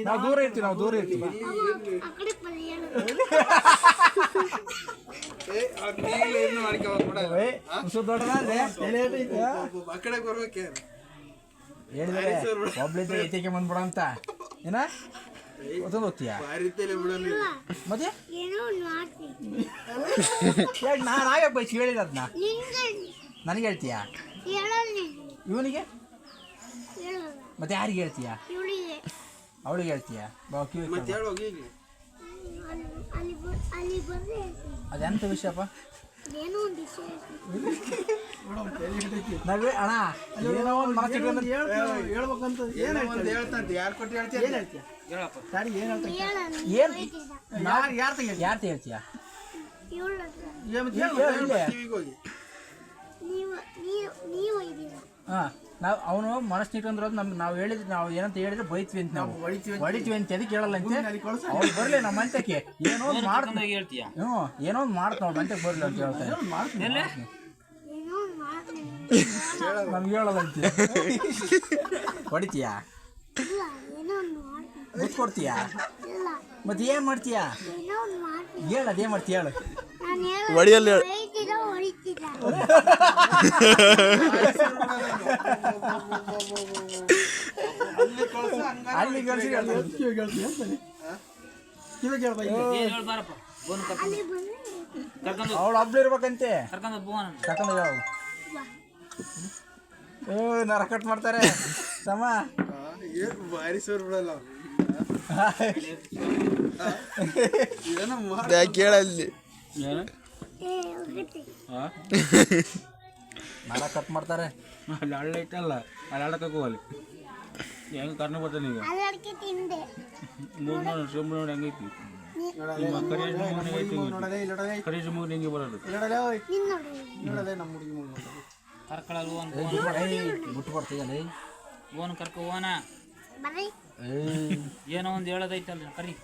ನಾವು ದೂರ ಇರ್ತೀವಿ ಹೇಳಿದ್ರೆ ಒಬ್ಳಿದ್ದ ಎತ್ತಿಗೆ ಬಂದ್ಬಿಡ ಅಂತ ಏನ ಗೊತ್ತೊಂದು ಹೋಗ್ತೀಯ ಮತ್ತೆ ನಾವೇ ಬೈಸಿ ಹೇಳಿದ ಅದನ್ನ ನನಗೆ ಹೇಳ್ತೀಯಾ ಇವನಿಗೆ ಮತ್ತೆ ಯಾರಿಗೆ ಹೇಳ್ತೀಯಾ ಅವಳಿಗೆ ಹೇಳ್ತೀಯಾ ಅದೆಂತ ವಿಷಯಪ್ಪ ನಾವೇ ಅಣ್ಣ ಏನೋ ಒಂದು ಮನಸ್ಸಿಗೆ ಹೇಳ್ಬೇಕಂತ ಹೇಳ್ತಂತೆ ಯಾರು ಕೊಟ್ಟು ಹೇಳ್ತೀಯ ಯಾರು ಹೇಳ್ತೀಯಾ ಹಾಂ ನಾವು ಅವನು ಮನಸ್ಸು ಇಟ್ಕೊಂಡ್ರೆ ನಾವು ಹೇಳಿದ್ರೆ ನಾವು ಏನಂತ ಹೇಳಿದ್ರೆ ಬೈತೀವಿ ಅಂತ ನಾವು ಹೊಡಿತೀವಿ ಅಂತ ಅದಕ್ಕೆ ಹೇಳಲ್ಲ ಅಂತ ಅವ್ರು ಬರಲಿ ನಮ್ಮ ಮಂತಕ್ಕೆ ಏನೋ ಒಂದು ಮಾಡ್ತಾ ಹೇಳ್ತೀಯ ಏನೋ ಒಂದು ಮಾಡ್ತಾ ನಾವು ಮಂತಕ್ಕೆ ಬರಲಿ ಅಂತ ಹೇಳ್ತಾರೆ ನಮ್ಗೆ ಹೇಳಲ್ಲ ಅಂತ ಹೊಡಿತೀಯಾ ಮುಟ್ಟು ಕೊಡ್ತೀಯಾ ಮತ್ತೆ ಏನು ಮಾಡ್ತೀಯಾ ಹೇಳ ಅದೇನು ಮಾಡ್ತೀಯ ಹೇಳು ಹೊಡಿಯಲ್ಲಿ ಅಲ್ಲಿ ಅವಳು ಒಬ್ಳು ಇರ್ಬೇಕಂತೆ ಕರ್ಕೊಂಡು ನರ ಕಟ್ ಮಾಡ್ತಾರೆ ಸಮ ಭಾರಿ ಸೋರ್ ಬಿಡಲ್ಲ ಕೇಳಲ್ಲಿ ನರ ಕಟ್ ಮಾಡ್ತಾರೆ ಅಲ್ಲಿ ಹಳ್ಳ ಐತಲ್ಲ ಅಲ್ಲಿ ಹಳ್ಳಕ್ಕೆ ಹೋಗಲಿ ಹೆಂಗೆ ಕರ್ನ ಬರ್ತಾನೆ ಈಗ ನೋಡಿ ಹೆಂಗೈತಿ ಕರಿ ಮೂರು ಹೆಂಗೆ ಬರೋದು ಬಿಟ್ಟು ಕೊಡ್ತೀಯಲ್ಲ ಓನ್ ಕರ್ಕೊ ಓನ ಏನೋ ಒಂದು ಹೇಳೋದೈತಲ್ಲ ಕರಿ